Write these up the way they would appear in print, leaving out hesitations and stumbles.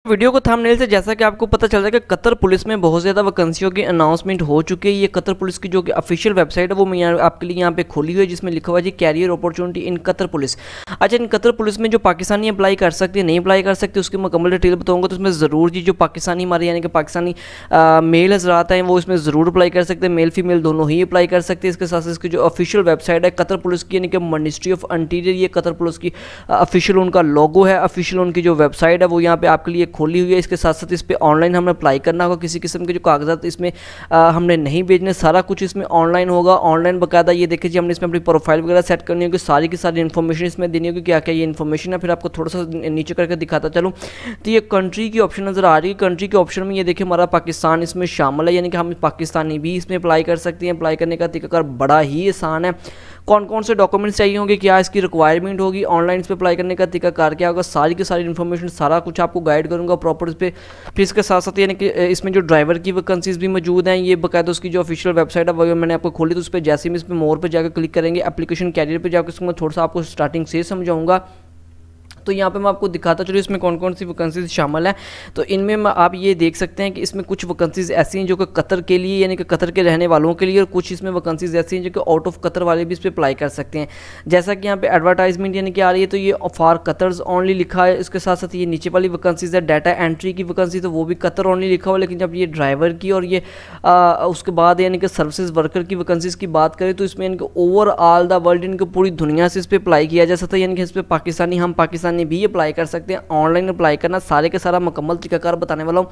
Video को thumbnail से जैसा कि आपको पता चल रहा है कि कतर पुलिस में बहुत ज़्यादा वैकेंसियों की अनाउंसमेंट हो चुकी है। ये कतर पुलिस की जो कि ऑफिशियल वेबसाइट है वो मैं आपके लिए यहाँ पे खोली हुई है, जिसमें लिखा हुआ है जी career opportunity in Qatar police. अच्छा, इन कतर पुलिस में जो पाकिस्तानी अप्लाई कर सकते हैं नहीं अप्लाई कर सकते उसकी मुकम्मल डिटेल बताऊँगा। तो इसमें ज़रूर जी जो पाकिस्तानी हमारे यानी कि पाकिस्तानी मेल हजरात हैं वो इसमें ज़रूर अप्लाई कर सकते हैं, मेल फीमेल दोनों ही अप्लाई कर सकते हैं। इसके साथ साथ इसकी जो ऑफिशियल वेबसाइट है कतर पुलिस की यानी कि मिनिस्ट्री ऑफ इंटीरियर, ये कतर पुलिस की ऑफिशियल उनका लोगो है, ऑफिशियल उनकी जो वेबसाइट है वो यहाँ पे आपके लिए खोली हुई है। इसके साथ साथ इस पर ऑनलाइन हमें अप्लाई करना होगा, किसी किस्म के जो कागजात इसमें हमने नहीं भेजने, सारा कुछ इसमें ऑनलाइन होगा। ऑनलाइन बकायदा ये देखिए जी हमने इसमें अपनी प्रोफाइल वगैरह सेट करनी होगी, सारी की सारी इन्फॉर्मेशन इसमें देनी होगी, क्या क्या ये इन्फॉर्मेशन है। फिर आपको थोड़ा सा नीचे करके दिखाता चलूँ तो ये कंट्री की ऑप्शन नज़र आ रही है। कंट्री के ऑप्शन में ये देखिए हमारा पाकिस्तान इसमें शामिल है, यानी कि हम पाकिस्तानी भी इसमें अप्लाई कर सकते हैं। अप्लाई करने का तरीकाकार बड़ा ही आसान है। कौन कौन से डॉक्यूमेंट्स चाहिए होंगे, क्या इसकी रिक्वायरमेंट होगी, ऑनलाइन इस पर अप्लाई करने का तरीकाकार क्या होगा, सारी की सारी इन्फॉर्मेशन सारा कुछ आपको गाइड करूंगा प्रॉपर इस पर। फिर इसके साथ साथ यानी कि इसमें जो ड्राइवर की वैकेंसीज भी मौजूद हैं, ये बाकायदा उसकी जो ऑफिशियल वेबसाइट है वो मैंने आपको खोली, तो उस पर जैसे ही इस पर मोर पर जाकर क्लिक करेंगे एप्लीकेशन कैरियर पर जाकर इसको मैं थोड़ा सा आपको स्टार्टिंग से समझाऊंगा। तो यहाँ पे मैं आपको दिखाता चलूँ इसमें कौन कौन सी वैकेंसीज शामिल हैं। तो इनमें आप ये देख सकते हैं कि इसमें कुछ वैकेंसीज ऐसी हैं जो कि कतर के लिए यानी कि कतर के रहने वालों के लिए, और कुछ इसमें वैकेंसीज ऐसी हैं जो कि आउट ऑफ कतर वाले भी इस पर अप्लाई कर सकते हैं। जैसा कि यहाँ पे एडवर्टाइजमेंट यानी कि आ रही है तो ये फॉर कतर्स ओनली लिखा है। इसके साथ साथ ये नीचे वाली वैकेंसीज है डाटा एंट्री की वैकेंसी, तो वो भी कतर ओनली लिखा हुआ। लेकिन जब ये ड्राइवर की और ये उसके बाद यानी कि सर्विसेज वर्कर की वैकेंसीज की बात करें तो इसमें यानी कि ओवरऑल द वर्ल्ड इनकी पूरी दुनिया से इस पर अप्लाई किया जा सकता है, यानी कि इस पर पाकिस्तानी हम पाकिस्तानी भी अप्लाई कर सकते हैं। ऑनलाइन अप्लाई करना सारे के सारा मुकम्मल तरीकाकार बताने वाला हूँ।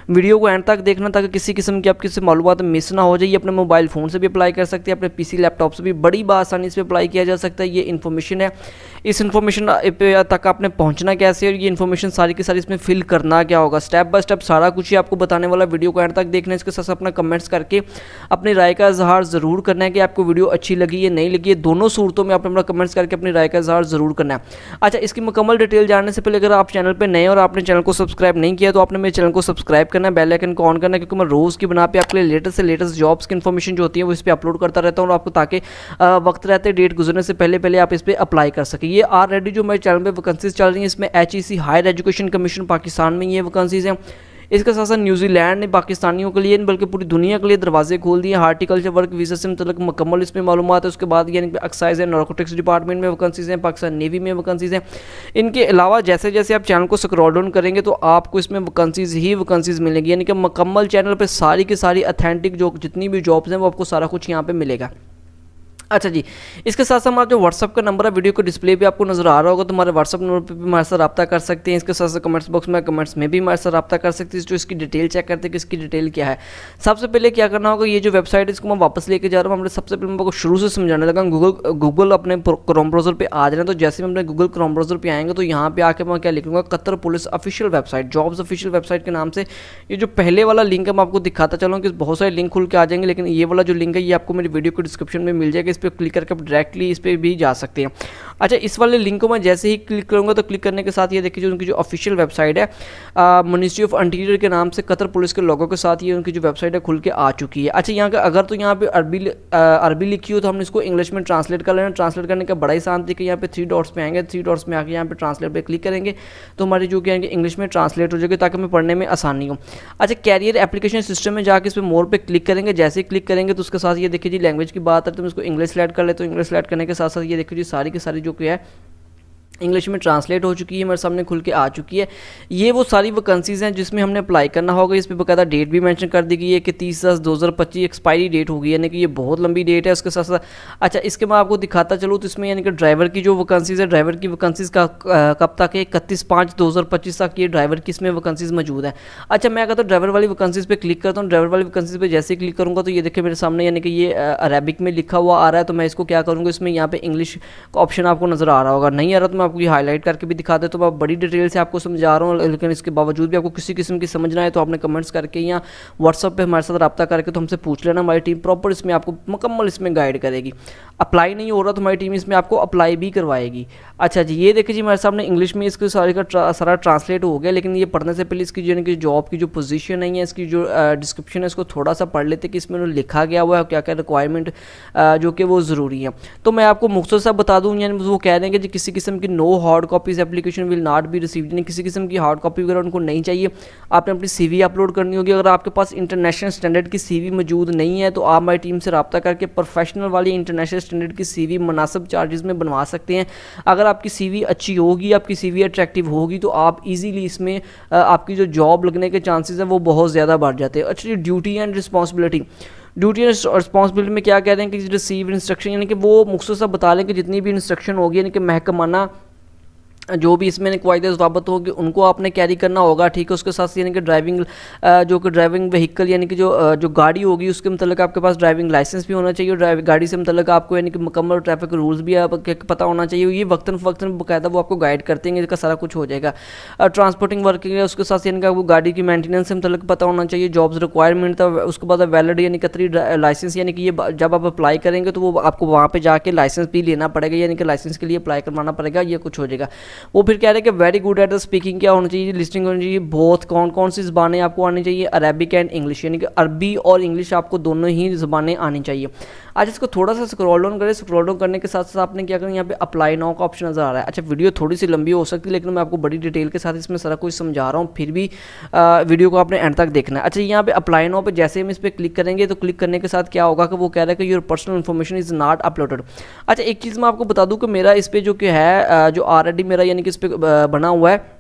वीडियो को एंड तक देखना ताकि किसी किस्म की आपकी मालूमात मिस ना हो जाए। अपने मोबाइल फ़ोन से भी अप्लाई कर सकते हैं, अपने पीसी लैपटॉप से भी बड़ी आसानी से अप्लाई किया जा सकता है। ये इन्फॉर्मेशन है, इस इन्फॉर्मेशन तक आपने पहुँचना कैसे और ये इन्फॉर्मेशन सारी की सारी इसमें फिल करना क्या होगा, स्टेप बाय स्टेप सारा कुछ ही आपको बताने वाला। वीडियो को एंड तक देखना, इसके साथ अपना कमेंट्स करके अपनी राय का इजहार ज़रूर करना है कि आपको वीडियो अच्छी लगी या नहीं लगी। दोनों सूरतों में आपने अपना कमेंट्स करके अपनी राय का इजहार ज़रूर करना है। अच्छा, इसकी मुकम्मल डिटेल जानने से पहले अगर आप चैनल पे नए और आपने चैनल को सब्सक्राइब नहीं किया तो आपने मेरे चैनल को सब्सक्राइब करना है, बेल आइकन को ऑन करना है, क्योंकि मैं रोज़ की बना पे आपके लिए लेटेस्ट से लेटेस्ट जॉब्स की इन्फॉर्मेशन जो होती है वो इस पर अपलोड करता रहता हूँ, और आपको ताकि वक्त रहते डेट गुजरने से पहले पहले आप इस पर अप्लाई कर सकें। ये ऑलरेडी जो मेरे चैनल पर वैकेंसीज चल रही हैं इसमें HEC higher education commission Pakistan में ये वैकेंसीज हैं। इसके साथ साथ न्यूजीलैंड ने पाकिस्तानियों के लिए बल्कि पूरी दुनिया के लिए दरवाजे खोल दिए। हार्टिकल्चर वर्क वीज़ा से मतलब मुकम्मल इसमें मालूमात है। उसके बाद यानी एक्साइज एंड नारकोटिक्स डिपार्टमेंट में वैकेंसीज हैं, पाकिस्तान नेवी में वैकेंसीज हैं। इनके अलावा जैसे जैसे आप चैनल को स्क्रॉल डाउन करेंगे तो आपको इसमें वैकेंसीज ही वैकेंसीज मिलेंगी, यानी कि मुकम्मल चैनल पर सारी की सारी अथेंटिक जो जितनी भी जॉब्स हैं वो आपको सारा कुछ यहाँ पर मिलेगा। अच्छा जी, इसके साथ साथ हमारा जो व्हाट्सअप का नंबर है वीडियो को डिस्प्ले पे आपको नजर आ रहा होगा, तो हमारे व्हाट्सअप नंबर पे भी हमारे साथ रब्ता कर सकते हैं। इसके साथ साथ कमेंट्स बॉक्स में कमेंट्स में भी हमारे साथ रब्ता कर सकते हैं। जो इसकी डिटेल चेक करते हैं कि इसकी डिटेल क्या है। सबसे पहले क्या करना होगा, ये जो वेबसाइट है इसको मैं वापस लेके जा रहा हूँ। हमने सबसे पहले मैं आपको शुरू से समझाने लगा। गूगल अपने क्रोम ब्राउजर पर आ जाना, तो जैसे हम अपने गूगल क्रोम ब्राउजर पर आएंगे तो यहाँ पे आके मैं क्या लिखूंगा, Qatar police official website, jobs official website के नाम से ये जो पहले वाला लिंक है मैं आपको दिखाता चलूँ कि बहुत सारे लिंक खुल के आ जाएंगे, लेकिन ये वाला जो लिंक है ये आपको मेरी वीडियो को डिस्क्रिप्शन में मिल जाएगा। इस पर क्लिक करके डायरेक्टली इस पर भी जा सकते हैं। अच्छा, इस वाले लिंक को मैं जैसे ही क्लिक करूंगा तो क्लिक करने के साथ ये देखिए जो उनकी जो ऑफिशियल वेबसाइट है मिनिस्ट्री ऑफ इंटीरियर के नाम से कतर पुलिस के लोगों के साथ ये उनकी जो वेबसाइट है खुल के आ चुकी है। अच्छा, यहाँ का अगर तो यहाँ पे अरबी लिखी हो तो हमने इसको इंग्लिश में ट्रांसलेट कर लेना। ट्रांसलेट करने का बड़ा ही आसान तरीका, यहाँ पे 3 डॉट्स पे आएंगे, 3 डॉट्स में आके यहाँ पे ट्रांसलेट पे क्लिक करेंगे तो हमारी जो क्या है इंग्लिश में ट्रांसलेट हो जाएगी ताकि हमें पढ़ने में आसानी हो। अच्छा, कैरियर एप्लीकेशन सिस्टम में जाकर इस पर मोर पे क्लिक करेंगे। जैसे ही क्लिक करेंगे तो उसके साथ ये देखिए जी लैंग्वेज की बात है तो मैं इसको इंग्लिश सेलेक्ट कर लेते, तो इंग्लिश सेलेक्ट करने के साथ साथ ये देखिए जी सारी की सारी जो क्या है इंग्लिश में ट्रांसलेट हो चुकी है, मेरे सामने खुल के आ चुकी है। ये वो सारी वैकेंसीज हैं जिसमें हमने अप्लाई करना होगा। इस पर बकायदा डेट भी मेंशन कर दी गई है कि 30/10/2025 एक्सपायरी डेट होगी, यानी कि ये बहुत लंबी डेट है। उसके साथ साथ अच्छा, इसके मैं आपको दिखाता चलूँ तो इसमें यानी कि ड्राइवर की जो वैकेंसीज है, ड्राइवर की वैकेंसीज का कब तक है, 31/5/2025 तक ये ड्राइवर की इसमें वैकेंसीज मौजूद है। अच्छा, मैं कहता हूँ ड्राइवर वाली वैकेंसीज पे क्लिक करता हूँ। ड्राइवर वाली वैकेंसीज पे जैसे ही क्लिक करूँगा तो ये देखिए मेरे सामने यानी कि ये अरेबिक में लिखा हुआ आ रहा है। तो मैं इसको क्या करूँगा, इसमें यहाँ पे इंग्लिश का ऑप्शन आपको नजर आ रहा होगा, नहीं आ रहा तो मैं आपको ये हाईलाइट करके भी दिखा दे। तो मैं बड़ी डिटेल से आपको समझा रहा हूँ, लेकिन इसके बावजूद भी आपको किसी किस्म की समझना है तो आपने कमेंट्स करके या व्हाट्सअप पे हमारे साथ रब्ता करके तो हमसे पूछ लेना। हमारी टीम प्रॉपर इसमें आपको मुकम्मल इसमें गाइड करेगी। अप्लाई नहीं हो रहा तो हमारी टीम इसमें आपको अप्लाई भी करवाएगी। अच्छा जी, ये देखिए जी हमारे सामने इंग्लिश में इसके सारे का सारा ट्रांसलेट हो गया, लेकिन ये पढ़ने से पहले इसकी जो जॉब की जो पोजीशन है, इसकी जो डिस्क्रिप्शन है इसको थोड़ा सा पढ़ लेते कि इसमें लिखा गया हुआ है क्या क्या रिक्वायरमेंट जो कि वो ज़रूरी है। तो मैं आपको मुख्तसर सा बता दूँ, यानी वो कह रहे हैं कि किसी किस्म की no hard copies application will not be received, यानी किसी किस्म की हार्ड कॉपी वगैरह उनको नहीं चाहिए। आपने अपनी CV अपलोड करनी होगी। अगर आपके पास इंटरनेशनल स्टैंडर्ड की CV मौजूद नहीं है तो आप हमारी टीम से रब्ता करके प्रोफेशनल वाली इंटरनेशनल स्टैंडर्ड की CV मुनासिब चार्जेस में बनवा सकते हैं। अगर आपकी CV अच्छी होगी, आपकी CV अट्रैक्टिव होगी, तो आप इजीली इसमें आपकी जो जॉब लगने के चांसेस हैं वो बहुत ज़्यादा बढ़ जाते हैं। अच्छा, duty and responsibility, duty and responsibility में क्या कह रहे हैं कि रिसीव इंस्ट्रक्शन, यानी कि वो मुख्तसर बता लें कि जितनी भी इंस्ट्रक्शन होगी, यानी कि महकमाना जो भी इसमें कायदे ज़वाबत होगी उनको आपने कैरी करना होगा, ठीक है। उसके साथ यानी कि ड्राइविंग जो कि ड्राइविंग व्हीकल यानी कि जो गाड़ी होगी उसके मतलब आपके पास ड्राइविंग लाइसेंस भी होना चाहिए। और गाड़ी से मतलब आपको यानी कि मुकम्मल ट्रैफिक रूल्स भी पता होना चाहिए। ये वक्तन फ़वक्तन बाकायदा वो आपको गाइड करते हैं, इसका सारा कुछ हो जाएगा। ट्रांसपोर्टिंग वर्किंग है, उसके साथ यानी कि आपको गाड़ी की मेंटेनेंस से मतलब पता होना चाहिए। जॉब्स रिक्वायरमेंट था, उसके बाद वैलिड यानी कतरी लाइसेंस, यानी कि ये जब आप अप्लाई करेंगे तो वो आपको वहाँ पर जाके लाइसेंस भी लेना पड़ेगा, यानी कि लाइसेंस के लिए अप्लाई करवाना पड़ेगा, ये कुछ हो जाएगा। वो फिर कह रहे हैं कि very good at the speaking क्या होना चाहिए, लिस्टिंग होनी चाहिए। बहुत कौन कौन सी ज़बानें आपको आनी चाहिए, अरबिक एंड इंग्लिश, यानी कि अरबी और इंग्लिश आपको दोनों ही ज़बानें आनी चाहिए। आज इसको थोड़ा सा स्क्रॉल डाउन करें। स्क्रॉल डाउन करने के साथ साथ आपने क्या करना, यहाँ पे अप्लाई नाउ का ऑप्शन नज़र आ रहा है। अच्छा, वीडियो थोड़ी सी लंबी हो सकती है लेकिन मैं आपको बड़ी डिटेल के साथ इसमें सारा कुछ समझा रहा हूँ, फिर भी वीडियो को आपने एंड तक देखना है। अच्छा, यहाँ पे अप्लाई नाउ पे जैसे हम इस पर क्लिक करेंगे तो क्लिक करने के साथ क्या होगा कि वो कह रहा है कि your personal information is not uploaded. अच्छा, एक चीज़ मैं आपको बता दूँ कि मेरा इस पर जो कि है जो ऑलरेडी मेरा यानी कि इस पर बना हुआ है,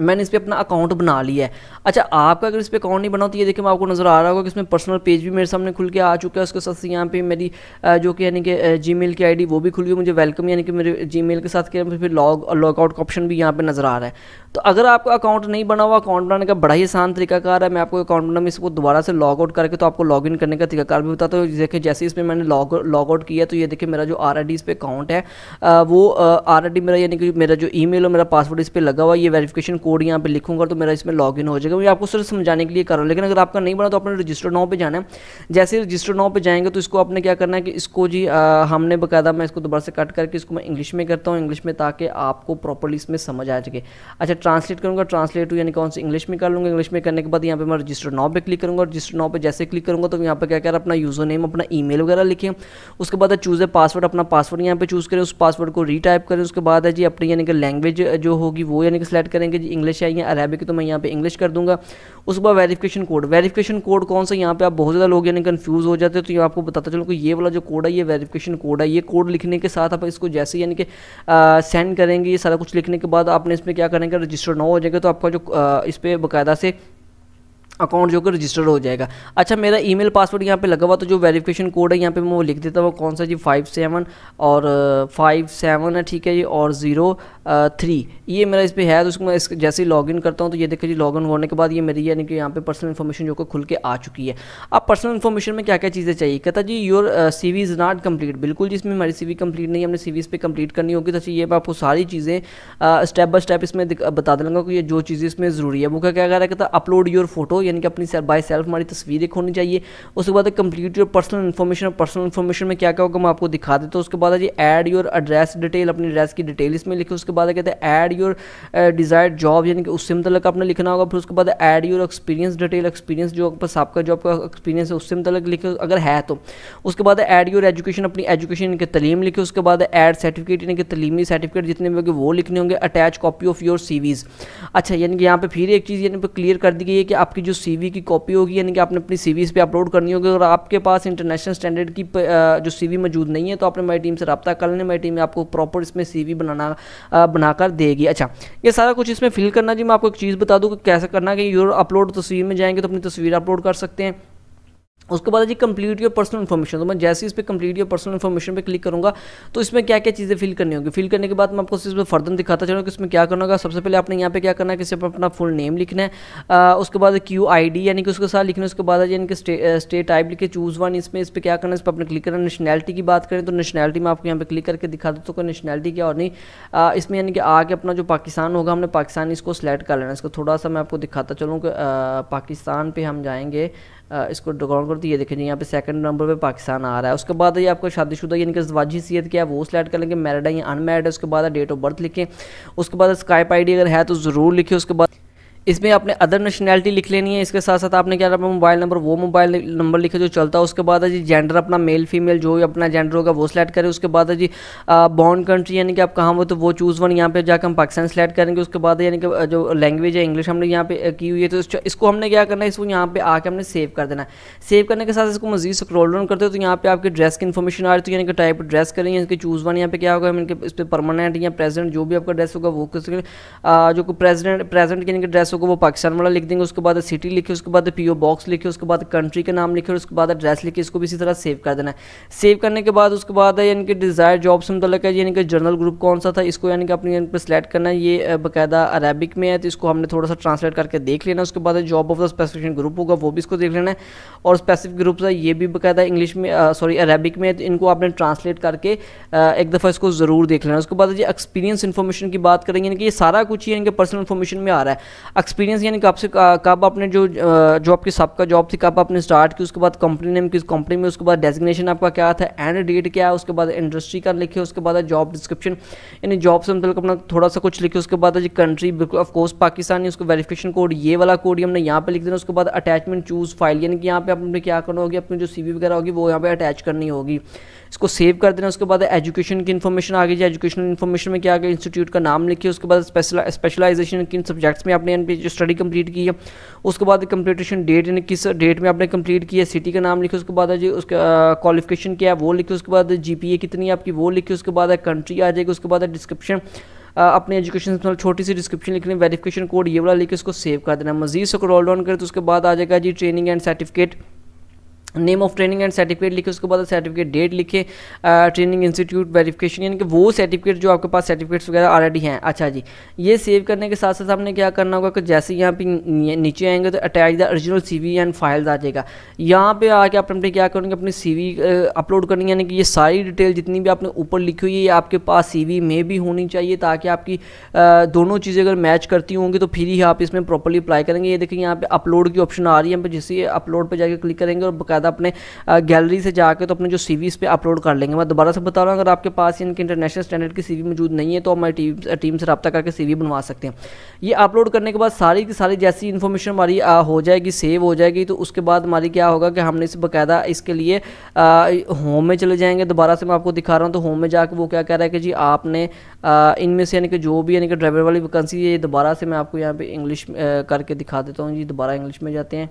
मैंने इस पर अपना अकाउंट बना लिया है। अच्छा, आपका अगर इस पर अकाउंट नहीं बना तो ये देखिए मैं आपको नज़र आ रहा होगा कि इसमें पर्सनल पेज भी मेरे सामने खुल के आ चुका है। उसके साथ यहाँ पे मेरी जो कि यानी कि जीमेल की आईडी वो भी खुल गई, मुझे वेलकम यानी कि मेरे जीमेल के साथ क्या फिर लॉगआउट का ऑप्शन भी यहाँ पे नज़र आ रहा है। तो अगर आपका अकाउंट नहीं बना हुआ, अकाउंट बनाने का बड़ा ही आसान तरीकाकार है। मैं आपको अकाउंट बनाने में इसको दोबारा से लॉग आउट करके तो आपको लॉगिन करने का तरीकाकार भी बताता हूँ। देखिए जैसे इसमें मैंने लॉग आउट किया तो ये देखिए मेरा जो ऑलरेडी इस पर अकाउंट है वो ऑलरेडी मेरा यानी कि मेरा जो ईमेल और मेरा पासवर्ड इस पर लगा हुआ है। ये वेरिफिकेशन कोड यहाँ पे लिखूंगा तो मेरा इसमें लॉगिन हो जाएगा। मैं आपको सिर्फ समझाने के लिए कर रहा हूँ, लेकिन अगर आपका नहीं बना तो आपने रजिस्टर नाउ पे जाना है। जैसे रजिस्टर नाउ पे जाएंगे तो इसको आपने क्या करना है कि इसको जी हमने बाकायदा, मैं इसको दोबारा से कट करके इसको मैं इंग्लिश में करता हूँ, इंग्लिश में, ताकि आपको प्रॉपर्ली इसमें समझ आ सके। अच्छा, ट्रांसलेट करूँगा, ट्रांसलेट यानी कौन सी इंग्लिश में कर लूँगा। इंग्लिश में करने के बाद यहाँ पे मैं रजिस्टर नाउ पे क्लिक करूँगा। रजिस्टर नाउ पे जैसे क्लिक करूँगा तो यहाँ पे क्या कह रहा है, अपना यूज़र नेम, अपना ईमेल वगैरह लिखें। उसके बाद चूज़ है पासवर्ड, अपना पासवर्ड यहाँ पे चूज़ करें, उस पासवर्ड को रीटाइप करें। उसके बाद है जी अपनी यानी कि लैंग्वेज जो होगी वो यानी कि सिलेक्ट करेंगे जी, इंग्लिश है या अरेबिक, तो मैं यहाँ पे इंग्लिश कर दूँगा। उसके बाद वेरिफिकेशन कोड कौन सा, यहाँ पे आप बहुत ज़्यादा लोग यानी कन्फ्यूज़ हो जाते हैं, तो ये आपको बताता चलो कि ये वाला जो कोड है ये वेरिफिकेशन कोड है। ये कोड लिखने के साथ आप इसको जैसे यानी कि सेंड करेंगे, ये सारा कुछ लिखने के बाद आपने इसमें क्या करेंगे, रजिस्टर नाउ हो जाएगा तो आपका जो इस पर बाकायदा से अकाउंट जो कि रजिस्टर हो जाएगा। अच्छा, मेरा ईमेल पासवर्ड यहाँ पे लगा हुआ, तो जो वेरिफिकेशन कोड है यहाँ पे मैं वो लिख देता हूँ। कौन सा जी, 57 और 57 है, ठीक है जी, और 03 ये मेरा इस पर है। तो उसको मैं जैसे ही लॉगिन करता हूँ तो ये देखिए जी लॉगिन होने के बाद ये मेरी यानी कि यहाँ पे पर्सनल इन्फॉर्मेशन जो कि खुल के आ चुकी है। अब पर्सनल इन्फॉर्मेशन में क्या क्या चीज़ें चाहिए, कहता जी your CV is not complete. बिल्कुल जी, इसमें हमारी CV कंप्लीट नहीं है, हमने CV इस पर कंप्लीट करनी होगी। तो ये मैं आपको सारी चीज़ें स्टेप बाय स्टेप इसमें बता दूँगा कि ये जो चीज़ें इसमें ज़रूरी है। वो क्या कह रहा है, कहता अपलोड योर फोटो, यानी कि अपनी बाय सेल्फ हमारी तस्वीर एक होनी चाहिए। उसके बाद complete your personal information. Personal information में क्या क्या होगा मैं आपको दिखा देता हूँ। उसके बाद जी ऐड योर एड्रेस डिटेल, अपनी एड्रेस की डिटेल इसमें लिखे। उसके बाद कहते हैं ऐड योर डिजायर्ड जॉब, यानी कि उससे मतलब आपने लिखना होगा। फिर उसके बाद add your experience detail, experience जो बस आपका जो आपका एक्सपीरियंस है उससे मतलब लिखे अगर है तो। उसके बाद ऐड योर एजुकेशन, अपनी एजुकेशन यानी कि तलीम लिखे। उसके बाद ऐड सर्टिफिकेट, यानी कि तलीमी सर्टिफिकेट जितने भी होंगे वो लिखने होंगे। Attach copy of your CVs। अच्छा, यानी कि यहाँ पे फिर एक चीज़ यानी पे क्लियर कर दी गई है कि आपकी जो CV की कॉपी होगी यानी कि आपने अपनी CVs पे अपलोड करनी होगी। और आपके पास इंटरनेशनल स्टैंडर्ड की जो CV मौजूद नहीं है तो आपने मेरी टीम से रब्ता कर लेना, मेरी टीम आपको प्रॉपर इसमें CV बनाकर देगी। अच्छा, ये सारा कुछ इसमें फिल करना जी। मैं आपको एक चीज़ बता दूँ कि कैसे करना, कि योर अपलोड तस्वीर में जाएंगे तो अपनी तस्वीर अपलोड कर सकते हैं। उसके बाद जी कंप्लीट योर पर्सनल इन्फॉर्मेशन, तो मैं जैसे इस पर कंप्लीट योर पर्सनल इन्फॉर्मेशन पे क्लिक करूँगा तो इसमें क्या क्या चीज़ें फिल करनी होगी। फिल करने के बाद मैं आपको इसमें फर्दर दिखाता चलूँ कि इसमें क्या करना होगा। सबसे पहले आपने यहाँ पे क्या करना है कि सिर्फ अपना फुल नेम लिखना है। उसके बाद QID यानी कि उसके साथ लिखना है। उसके बाद यानी कि स्टेट टाइप लिखे, चूज़ वन। इसमें इस पर क्या करना है, इस पर अपने क्लिक करना। नेशनैलिटी की बात करें तो नेशनैलिटी में आपको यहाँ पे क्लिक करके दिखा देता हूँ कि नेशनैलिटी क्या और नहीं। इसमें यानी कि आगे अपना जो पाकिस्तान होगा हमने पाकिस्तान इसको सिलेक्ट कर लेना। इसको थोड़ा सा मैं आपको दिखाता चलूँ कि पाकिस्तान पे हम जाएंगे, इसको डाउन कर दिए। देखें यहाँ पे सेकंड नंबर पे पाकिस्तान आ रहा है। उसके बाद ये आपको शादीशुदा यानी कि ज़वाजी हैसियत क्या है वो सिलेक्ट कर लेंगे, मैरिड है या अनमैरिड है। उसके बाद डेट ऑफ बर्थ लिखें। उसके बाद स्काइप ID अगर है तो ज़रूर लिखें। उसके बाद इसमें आपने अदर नेशनैलिटी लिख लेनी है। इसके साथ साथ आपने क्या करना, मोबाइल नंबर, वो मोबाइल नंबर लिखे जो चलता है। उसके बाद है जी जेंडर, अपना मेल फीमेल जो भी अपना जेंडर होगा वो सिलेक्ट करें। उसके बाद है जी बॉर्न कंट्री यानी कि आप कहाँ हो तो वो चूज़ वन, यहाँ पे जाकर हम पाकिस्तान सेलेक्ट करेंगे। उसके बाद यानी कि जो लैंग्वेज है इंग्लिश हमने यहाँ पे की हुई है, तो इसको हमने क्या करना है, इसको यहाँ पे आके हमने सेव कर देना है। सेव करने के साथ इसको मजीद स्क्रॉल डाउन करते हो तो यहाँ पे आपके ड्रेस की इन्फॉर्मेशन आ रही है, तो यानी कि टाइप ड्रेस करेंगे, इसके चूज़ वन यहाँ पे क्या होगा, इनके इस पर परमानेंट या प्रेजेंट जो भी आपका ड्रेस होगा वो जो प्रेजेंट यानी कि ड्रेस होगा वो पाकिस्तान वाला लिख देंगे। उसके बाद सिटी लिखे, उसके बाद पीओ बॉक्स लिखे, उसके बाद कंट्री का नाम लिखे, उसके बाद एड्रेस लिखे। इसको भी इसी तरह सेव कर देना है। सेव करने के बाद उसके बाद है यानी कि डिज़ायर जॉब से मतलब है, यानी कि जर्नल ग्रुप कौन सा था, इसको यानी कि अपनी पर सेलेक्ट करना है। ये बाकायदा अरेबिक में है तो इसको हमने थोड़ा सा ट्रांसलेट करके देख लेना। उसके बाद job of the specification group होगा वो भी इसको देख लेना है। और स्पेसिफिक ग्रुप है ये भी बाकायदा इंग्लिश में सॉरी अरेबिक में है, तो इनको आपने ट्रांसलेट करके एक दफ़ा इसको ज़रूर देख लेना। उसके बाद जी एक्सपीरियंस इन्फॉर्मेशन की बात करेंगे, यानी कि ये सारा कुछ यानी कि पर्सनल इन्फॉर्मेशन में आ रहा है। एक्सपीरियंस यानी कि आपसे कब आपने जो आपकी सबका जॉब थी कब आपने स्टार्ट की, उसके बाद कंपनी नेम किस कंपनी में, उसके बाद डेजिग्नेशन आपका क्या था, एंड डेट क्या है, उसके बाद इंडस्ट्री का लिखे, उसके बाद जॉब डिस्क्रिप्शन यानी जॉब से मतलब अपना थोड़ा सा कुछ लिखे। उसके बाद जी कंट्री बिल्कुल ऑफ कोर्स पाकिस्तान है, उसको वेरिफिकेशन कोड ये वाला कोड हमने यहाँ पे लिख देना। उसके बाद अटैचमेंट चूज़ फाइल यानी कि यहाँ पे आपने क्या करना होगी, अपनी जो CV वगैरह होगी वो यहाँ पे अटैच करनी होगी, इसको सेव कर देना। उसके बाद एजुकेशन की इन्फॉर्मेशन आ गई, एजुकेशनल इन्फॉर्मेशन में क्या आ गया, इंस्टीट्यूट का नाम लिखिए। उसके बाद स्पेशलाइजेशन किन सब्जेक्ट्स में आपने जो स्टडी कंप्लीट की है, उसके बाद कंप्लीटेशन डेट यानी किस डेट में आपने कंप्लीट की है, सिटी का नाम लिखे। उसके बाद जी उसका क्वालिफिकेशन क्या है वो लिखे। उसके बाद GPA कितनी है आपकी वो लिखे। उसके बाद कंट्री आ जाएगी। उसके बाद डिस्क्रिप्शन अपने एजुकेशन मतलब छोटी सी डिस्क्रिप्शन लिखनी, वेरिफिकेशन कोड ये वाला लिखे, इसको सेव कर देना। मजीद से रोल डाउन करें तो उसके बाद आ जाएगा जी training and certificate, name of training and certificate लिखे। उसके बाद सर्टिफिकेट डेट लिखे, ट्रेनिंग इंस्टीट्यूट वेरिफिकेशन यानी कि वो सर्टिफिकेट जो आपके पास सर्टिफिकेट्स वगैरह ऑलरेडी हैं। अच्छा जी, ये सेव करने के साथ साथ हमने क्या करना होगा कि जैसे यहाँ पे नीचे आएंगे तो attach the original CV and files आ जाएगा। यहाँ पे आके आप अपने क्या करेंगे, अपनी CV अपलोड करनी, यानी कि ये सारी डिटेल जितनी भी आपने ऊपर लिखी हुई है ये आपके पास CV में भी होनी चाहिए, ताकि आपकी दोनों चीज़ें अगर मैच करती होंगी तो फिर ही आप इसमें प्रॉपर्ली अप्लाई करेंगे। ये देखिए यहाँ पे अपलोड की ऑप्शन आ रही है, जैसे अपलोड पर जाकर क्लिक करेंगे और अपने गैलरी से जाके तो अपने जो CV इस पे अपलोड कर लेंगे। मैं दोबारा से बता रहा हूँ, अगर आपके पास इनके इंटरनेशनल स्टैंडर्ड की CV मौजूद नहीं है तो हमारी टीम से रब्ता करके CV बनवा सकते हैं। ये अपलोड करने के बाद सारी की सारी जैसी इन्फॉर्मेशन हमारी हो जाएगी, सेव हो जाएगी, तो उसके बाद हमारी क्या होगा कि हमने इसे बाकायदा इसके लिए होम में चले जाएंगे। दोबारा से मैं आपको दिखा रहा हूँ, तो होम में जाकर वो क्या कह रहा है कि जी आपने इनमें से यानी कि जो भी यानी कि ड्राइवर वाली वैकेंसी है, दोबारा से मैं आपको यहाँ पे इंग्लिश करके दिखा देता हूँ जी। दोबारा इंग्लिश में जाते हैं,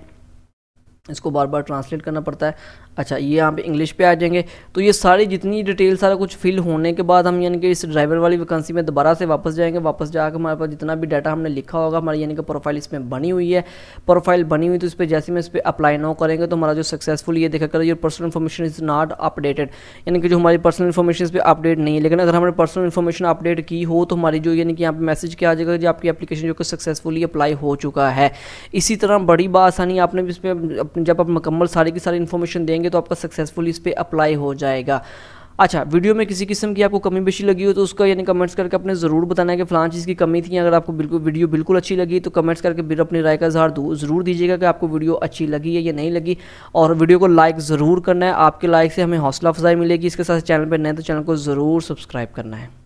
इसको बार बार ट्रांसलेट करना पड़ता है। अच्छा, ये यहाँ पे इंग्लिश पे आ जाएंगे। तो ये सारी जितनी डिटेल सारा कुछ फिल होने के बाद हम यानी कि इस ड्राइवर वाली वैकेंसी में दोबारा से वापस जाएंगे। वापस जाकर हमारे पास जितना भी डाटा हमने लिखा होगा, हमारी यानी कि प्रोफाइल इसमें बनी हुई है। प्रोफाइल बनी हुई तो इस पर जैसे में इस पर अप्लाई नाउ करेंगे तो हमारा जो सक्सेसफुल ये देखा करें, your personal information is not updated, यानी कि जो हमारी पर्सनल इन्फॉर्मेशन इस पर अपडेट नहीं है। लेकिन अगर हमने पर्सनल इन्फॉर्मेशन अपडेट की हो तो हमारी जो यानी कि यहाँ पे मैसेज क्या आ जाएगा, जो आपकी एप्लीकेशन जो कि सक्सेसफुली अप्लाई हो चुका है। इसी तरह बड़ी बात आसानी आपने इस पर जब आप मुकम्मल सारी की सारी इन्फॉर्मेशन देंगे तो आपका सक्सेसफुली इस पर अप्लाई हो जाएगा। अच्छा, वीडियो में किसी किस्म की आपको कमी बेशी लगी हो तो उसका यानी कमेंट्स करके अपने ज़रूर बताना है कि फ़लाँ चीज़ की कमी थी। अगर आपको वीडियो बिल्कुल अच्छी लगी तो कमेंट्स करके फिर अपनी राय का इज़हार ज़रूर दीजिएगा कि आपको वीडियो अच्छी लगी है या नहीं लगी। और वीडियो को लाइक ज़रूर करना है, आपके लाइक से हमें हौसला अफजाई मिलेगी। इसके साथ चैनल पर नए तो चैनल को ज़रूर सब्सक्राइब करना है।